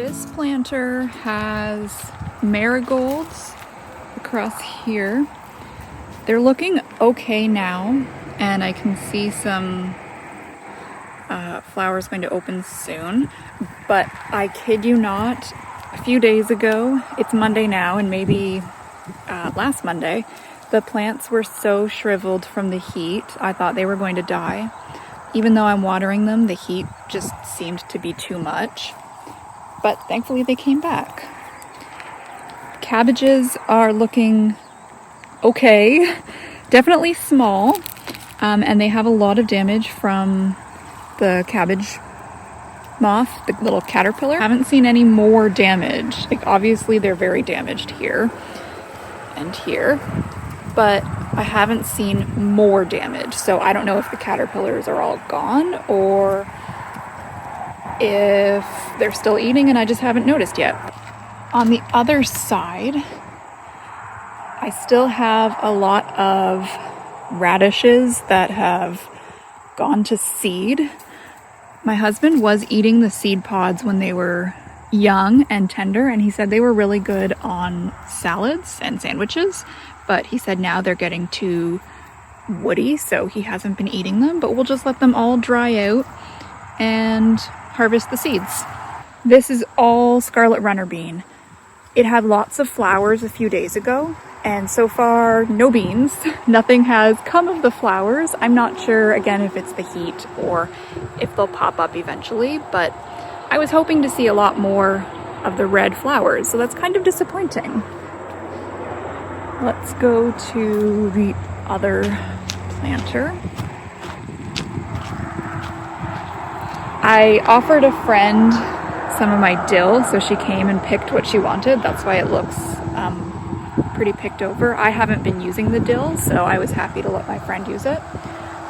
This planter has marigolds across here. They're looking okay now, and I can see some flowers going to open soon. But I kid you not, a few days ago, it's Monday now, and maybe last Monday, the plants were so shriveled from the heat, I thought they were going to die. Even though I'm watering them, the heat just seemed to be too much. But thankfully they came back. Cabbages are looking okay, definitely small, and they have a lot of damage from the cabbage moth, the little caterpillar. I haven't seen any more damage. Like, obviously they're very damaged here and here, but I haven't seen more damage. So I don't know if the caterpillars are all gone or if they're still eating and I just haven't noticed yet. On the other side, I still have a lot of radishes that have gone to seed. My husband was eating the seed pods when they were young and tender, and he said they were really good on salads and sandwiches, but he said now they're getting too woody, so he hasn't been eating them, but we'll just let them all dry out and harvest the seeds. This is all scarlet runner bean. It had lots of flowers a few days ago, and so far no beans. Nothing has come of the flowers. I'm not sure again if it's the heat or if they'll pop up eventually, but I was hoping to see a lot more of the red flowers, so that's kind of disappointing. Let's go to the other planter. I offered a friend some of my dill, so she came and picked what she wanted. That's why it looks pretty picked over. I haven't been using the dill, so I was happy to let my friend use it.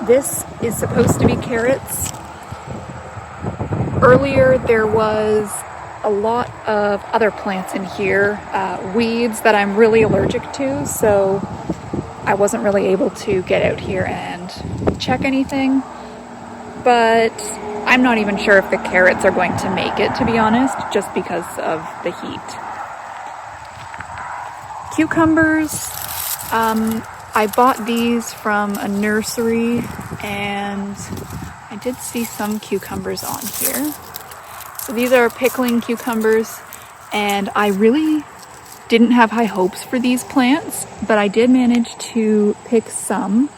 This is supposed to be carrots. Earlier there was a lot of other plants in here, weeds that I'm really allergic to, so I wasn't really able to get out here and check anything. But I'm not even sure if the carrots are going to make it, to be honest, just because of the heat. Cucumbers, I bought these from a nursery, and I did see some cucumbers on here. So these are pickling cucumbers, and I really didn't have high hopes for these plants, but I did manage to pick some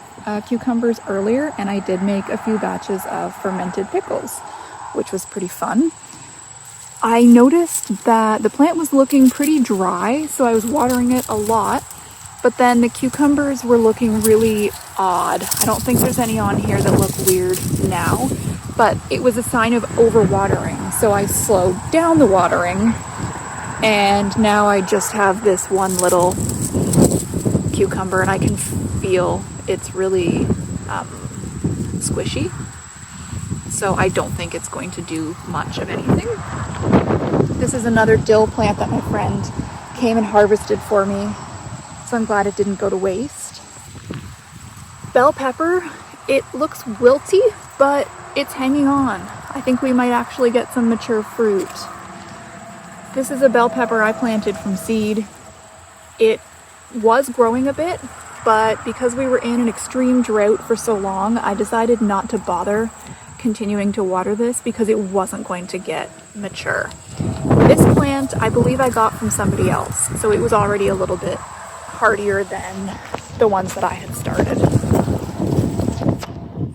cucumbers earlier, and I did make a few batches of fermented pickles, which was pretty fun. I noticed that the plant was looking pretty dry, so I was watering it a lot, but then the cucumbers were looking really odd. I don't think there's any on here that look weird now, but it was a sign of overwatering, so I slowed down the watering, and now I just have this one little cucumber, and I can feel it's really squishy, so I don't think it's going to do much of anything. This is another dill plant that my friend came and harvested for me, so I'm glad it didn't go to waste. Bell pepper, it looks wilty, but it's hanging on. I think we might actually get some mature fruit. This is a bell pepper I planted from seed. It was growing a bit, but because we were in an extreme drought for so long, I decided not to bother continuing to water this because it wasn't going to get mature. This plant, I believe I got from somebody else, so it was already a little bit hardier than the ones that I had started.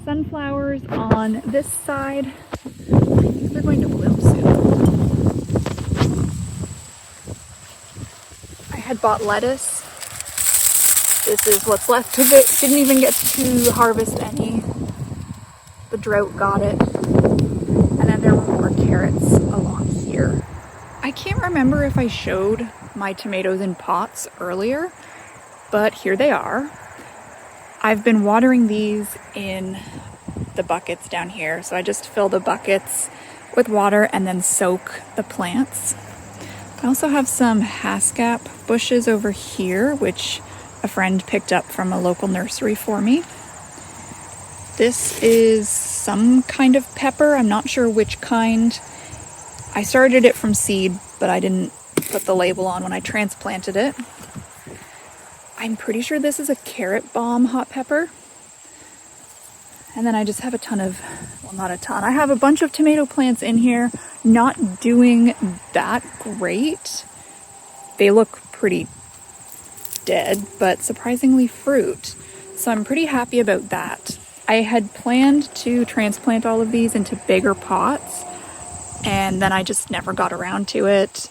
Sunflowers on this side. I think they're going to bloom soon. I had bought lettuce. This is what's left of it. Didn't even get to harvest any. The drought got it. And then there were more carrots along here. I can't remember if I showed my tomatoes in pots earlier, but here they are. I've been watering these in the buckets down here, so I just fill the buckets with water and then soak the plants. I also have some haskap bushes over here, which a friend picked up from a local nursery for me. This is some kind of pepper. I'm not sure which kind. I started it from seed, but I didn't put the label on when I transplanted it. I'm pretty sure this is a carrot bomb hot pepper. And then I just have a ton of, well, not a ton. I have a bunch of tomato plants in here, not doing that great. They look pretty dead, but surprisingly fruit. So I'm pretty happy about that. I had planned to transplant all of these into bigger pots, and then I just never got around to it.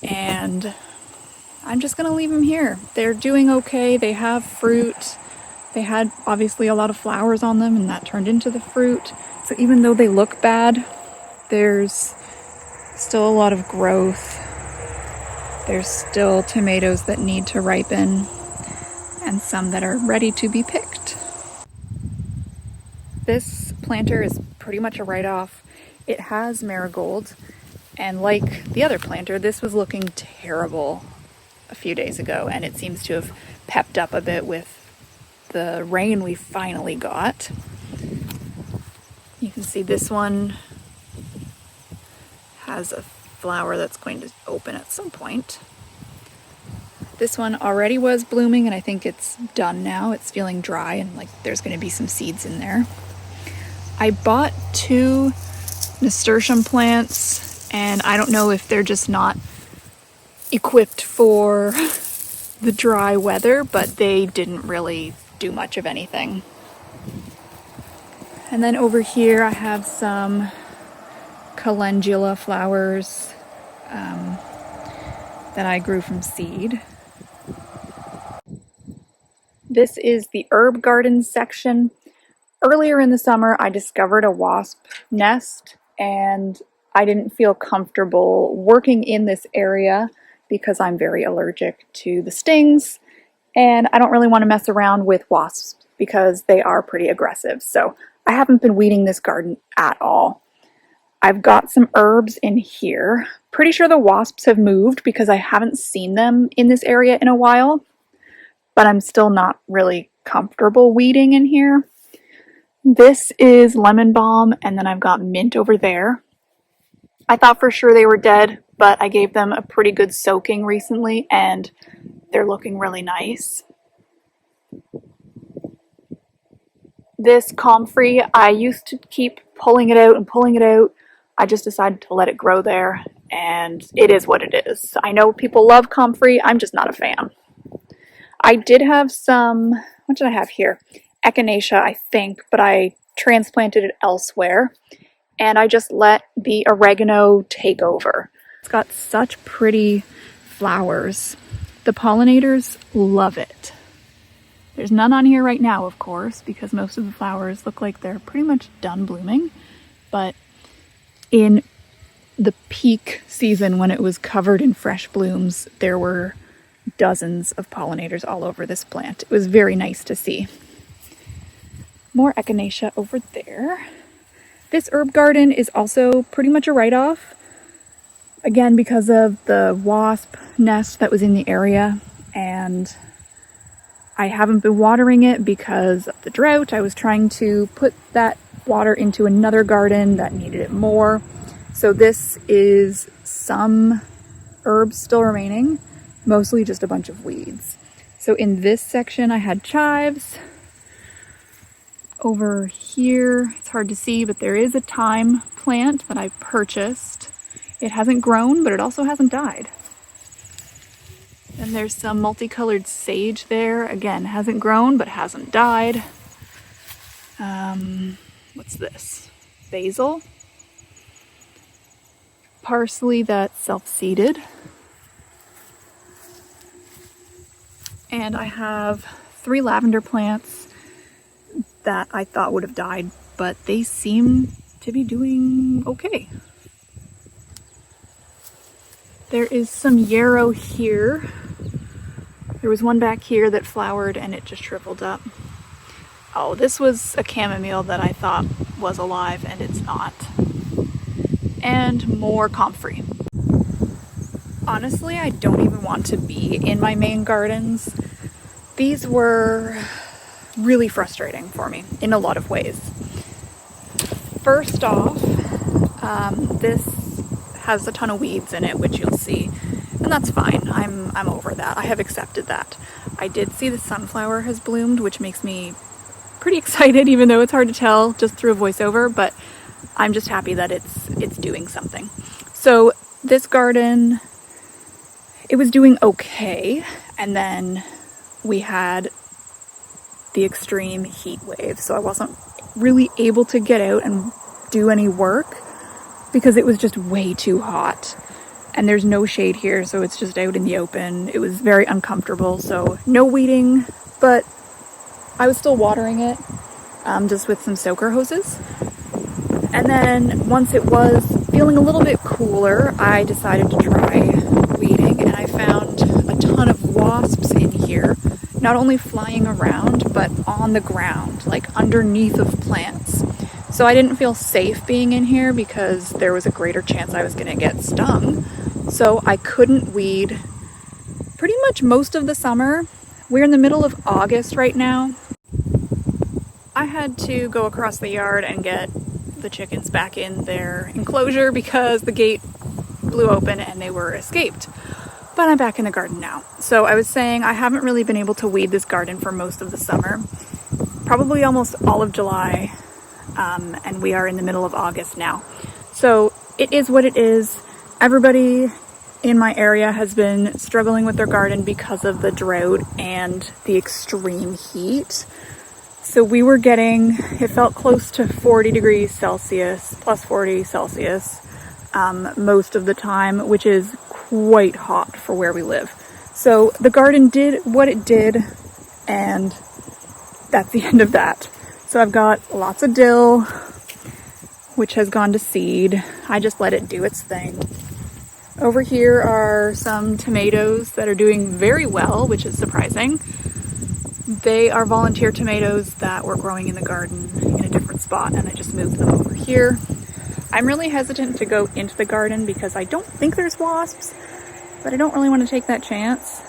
And I'm just gonna leave them here. They're doing okay. They have fruit. They had obviously a lot of flowers on them, and that turned into the fruit. So even though they look bad, there's still a lot of growth. There's still tomatoes that need to ripen, and some that are ready to be picked. This planter is pretty much a write-off. It has marigold, and like the other planter, this was looking terrible a few days ago, and it seems to have pepped up a bit with the rain we finally got. You can see this one has a flower that's going to open at some point. This one already was blooming, and I think it's done now. It's feeling dry, and like there's going to be some seeds in there. I bought 2 nasturtium plants, and I don't know if they're just not equipped for the dry weather, but they didn't really do much of anything. And then over here I have some calendula flowers that I grew from seed. This is the herb garden section. Earlier in the summer I discovered a wasp nest, and I didn't feel comfortable working in this area because I'm very allergic to the stings, and I don't really want to mess around with wasps because they are pretty aggressive. So I haven't been weeding this garden at all. I've got some herbs in here. Pretty sure the wasps have moved because I haven't seen them in this area in a while, but I'm still not really comfortable weeding in here. This is lemon balm, and then I've got mint over there. I thought for sure they were dead, but I gave them a pretty good soaking recently, and they're looking really nice. This comfrey, I used to keep pulling it out and pulling it out. I just decided to let it grow there, and it is what it is. I know people love comfrey, I'm just not a fan. I did have some, what did I have here? Echinacea, I think, but I transplanted it elsewhere, and I just let the oregano take over. It's got such pretty flowers. The pollinators love it. There's none on here right now, of course, because most of the flowers look like they're pretty much done blooming, but in the peak season when it was covered in fresh blooms, there were dozens of pollinators all over this plant. It was very nice to see. More echinacea over there. This herb garden is also pretty much a write-off, again because of the wasp nest that was in the area, and I haven't been watering it because of the drought. I was trying to put that water into another garden that needed it more. So this is some herbs still remaining, mostly just a bunch of weeds. So in this section I had chives. Over here, it's hard to see, but there is a thyme plant that I purchased. It hasn't grown, but it also hasn't died. And there's some multicolored sage there. Again, hasn't grown, but hasn't died. What's this? Basil. Parsley that's self-seeded. And I have 3 lavender plants that I thought would have died, but they seem to be doing okay. There is some yarrow here. There was one back here that flowered and it just shriveled up. Oh, this was a chamomile that I thought was alive and it's not. And more comfrey. Honestly, I don't even want to be in my main gardens. These were really frustrating for me in a lot of ways. First off, this has a ton of weeds in it, which you'll see, and that's fine. I'm over that. I have accepted that. I did see the sunflower has bloomed, which makes me pretty excited, even though it's hard to tell just through a voiceover, but I'm just happy that it's doing something. So this garden, it was doing okay, and then we had the extreme heat wave, so I wasn't really able to get out and do any work because it was just way too hot. And there's no shade here, so it's just out in the open. It was very uncomfortable, so no weeding, but I was still watering it, just with some soaker hoses. And then once it was feeling a little bit cooler, I decided to try weeding, and I found a ton of wasps in here, not only flying around, but on the ground, like underneath of plants. So I didn't feel safe being in here because there was a greater chance I was going to get stung. So I couldn't weed pretty much most of the summer. We're in the middle of August right now. I had to go across the yard and get the chickens back in their enclosure because the gate blew open and they were escaped. But I'm back in the garden now. So I was saying I haven't really been able to weed this garden for most of the summer, probably almost all of July, and we are in the middle of August now. So it is what it is. Everybody in my area has been struggling with their garden because of the drought and the extreme heat. So we were getting, it felt close to 40 degrees Celsius, plus 40 Celsius, most of the time, which is quite hot for where we live. So the garden did what it did, and that's the end of that. So I've got lots of dill, which has gone to seed. I just let it do its thing. Over here are some tomatoes that are doing very well, which is surprising. They are volunteer tomatoes that were growing in the garden in a different spot, and I just moved them over here. I'm really hesitant to go into the garden because I don't think there's wasps, but I don't really want to take that chance.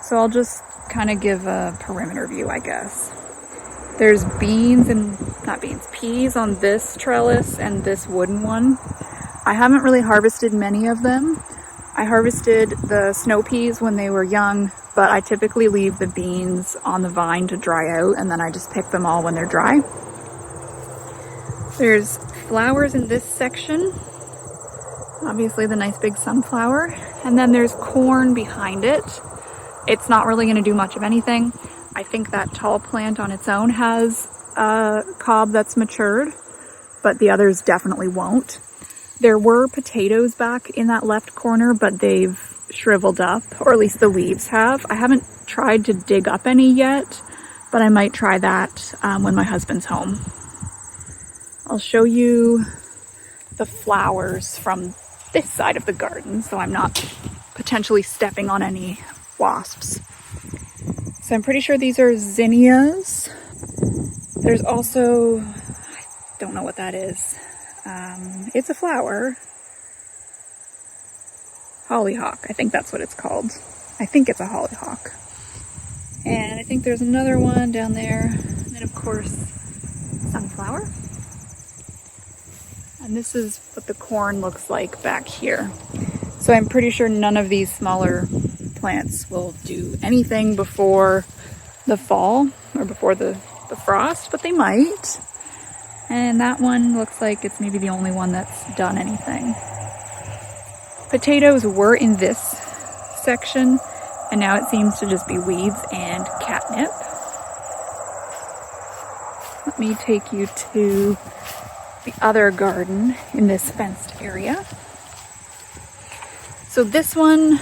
So I'll just kind of give a perimeter view, I guess. There's peas on this trellis and this wooden one. I haven't really harvested many of them. I harvested the snow peas when they were young, but I typically leave the beans on the vine to dry out, and then I just pick them all when they're dry. There's flowers in this section. Obviously the nice big sunflower. And then there's corn behind it. It's not really going to do much of anything. I think that tall plant on its own has a cob that's matured, but the others definitely won't. There were potatoes back in that left corner, but they've shriveled up, or at least the leaves have. I haven't tried to dig up any yet, but I might try that when my husband's home. I'll show you the flowers from this side of the garden, so I'm not potentially stepping on any wasps. So I'm pretty sure these are zinnias. There's also, I don't know what that is. It's a flower. Hollyhock, I think that's what it's called. I think it's a hollyhock. And I think there's another one down there. And then of course, sunflower. And this is what the corn looks like back here. So I'm pretty sure none of these smaller plants will do anything before the fall or before the frost, but they might. And that one looks like it's maybe the only one that's done anything. Potatoes were in this section, and now it seems to just be weeds and catnip. Let me take you to the other garden in this fenced area. So this one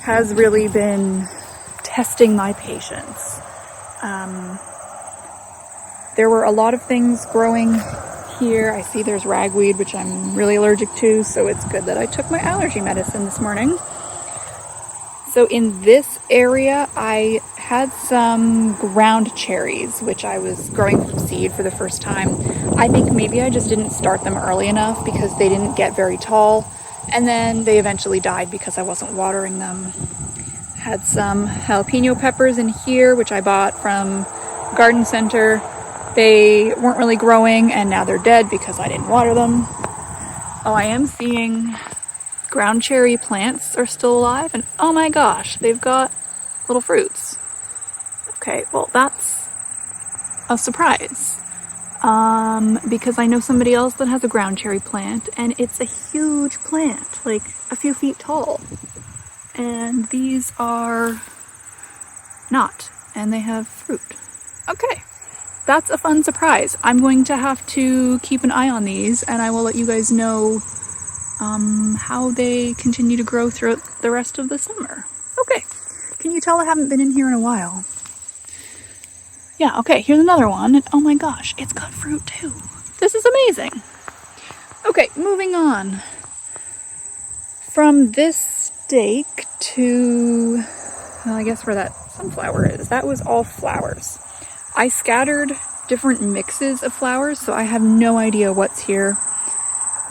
has really been testing my patience. There were a lot of things growing here. I see there's ragweed, which I'm really allergic to, so it's good that I took my allergy medicine this morning. So in this area, I had some ground cherries, which I was growing from seed for the first time. I think maybe I just didn't start them early enough because they didn't get very tall, and then they eventually died because I wasn't watering them. Had some jalapeno peppers in here, which I bought from Garden Center. They weren't really growing, and now they're dead because I didn't water them. Oh, I am seeing ground cherry plants are still alive, and oh my gosh, they've got little fruits. Okay, well that's a surprise. Because I know somebody else that has a ground cherry plant, and it's a huge plant, like a few feet tall. And these are not, and they have fruit. Okay, that's a fun surprise. I'm going to have to keep an eye on these, and I will let you guys know how they continue to grow throughout the rest of the summer. Okay, can you tell I haven't been in here in a while? Yeah, okay, here's another one, and oh my gosh, it's got fruit too. This is amazing. Okay, moving on. From this stake to, well, I guess where that sunflower is, that was all flowers. I scattered different mixes of flowers, so I have no idea what's here.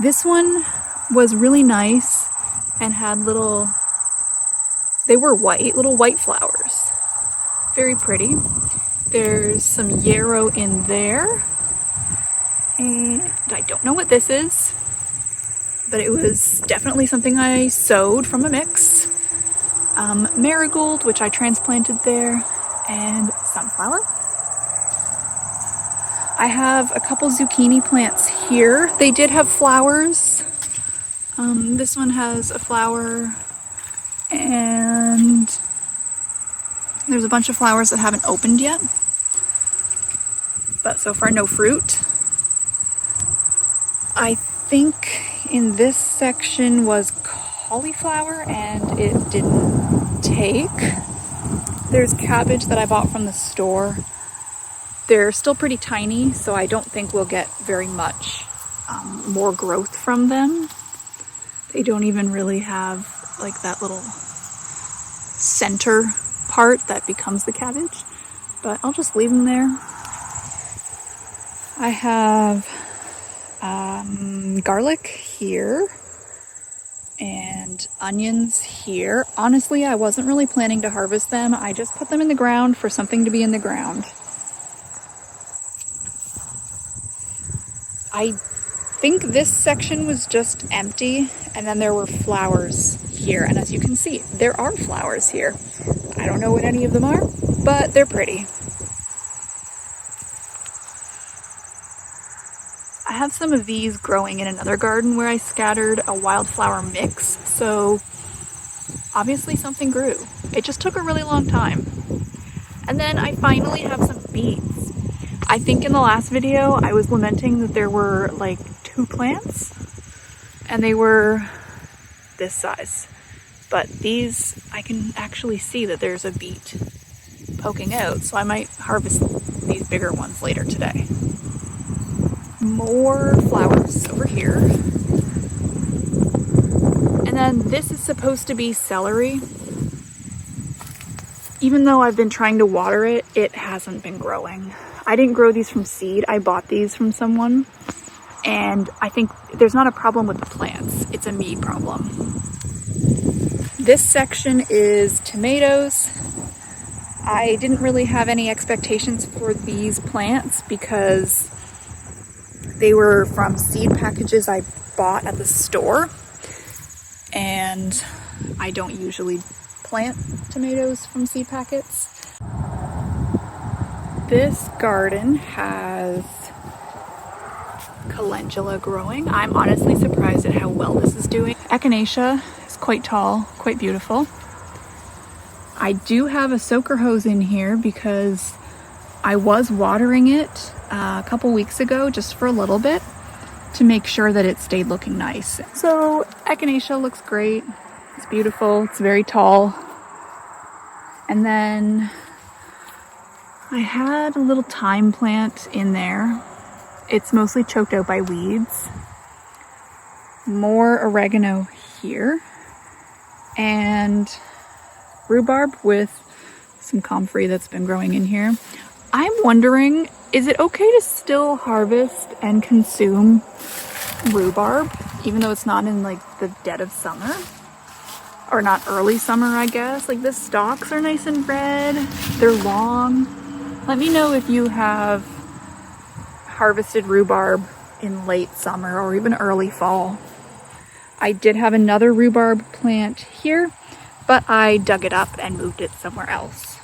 This one was really nice and had they were white, little white flowers. Very pretty. There's some yarrow in there, and I don't know what this is, but it was definitely something I sowed from a mix. Marigold, which I transplanted there, and sunflower. I have a couple zucchini plants here. They did have flowers. This one has a flower, and there's a bunch of flowers that haven't opened yet, but so far no fruit. I think in this section was cauliflower and it didn't take. There's cabbage that I bought from the store. They're still pretty tiny, so I don't think we'll get very much more growth from them. They don't even really have like that little center part that becomes the cabbage, but I'll just leave them there. I have garlic here and onions here. Honestly, I wasn't really planning to harvest them. I just put them in the ground for something to be in the ground. I think this section was just empty, and then there were flowers here, and as you can see, there are flowers here. I don't know what any of them are, but they're pretty. I have some of these growing in another garden where I scattered a wildflower mix, so obviously something grew. It just took a really long time. And then I finally have some beets. I think in the last video I was lamenting that there were like 2 plants, and they were this size. But these, I can actually see that there's a beet poking out, so I might harvest these bigger ones later today. More flowers over here. And then this is supposed to be celery. Even though I've been trying to water it, it hasn't been growing. I didn't grow these from seed. I bought these from someone. And I think there's not a problem with the plants. It's a me problem. This section is tomatoes. I didn't really have any expectations for these plants because they were from seed packages I bought at the store. And I don't usually plant tomatoes from seed packets. This garden has calendula growing. I'm honestly surprised at how well this is doing. Echinacea is quite tall, quite beautiful. I do have a soaker hose in here because I was watering it a couple weeks ago just for a little bit to make sure that it stayed looking nice. So echinacea looks great. It's beautiful. It's very tall. And then I had a little thyme plant in there. It's mostly choked out by weeds. More oregano here. And rhubarb with some comfrey that's been growing in here. I'm wondering, is it okay to still harvest and consume rhubarb, even though it's not in like the dead of summer? Or not early summer, I guess. Like the stalks are nice and red. They're long. Let me know if you have harvested rhubarb in late summer or even early fall. I did have another rhubarb plant here, but I dug it up and moved it somewhere else.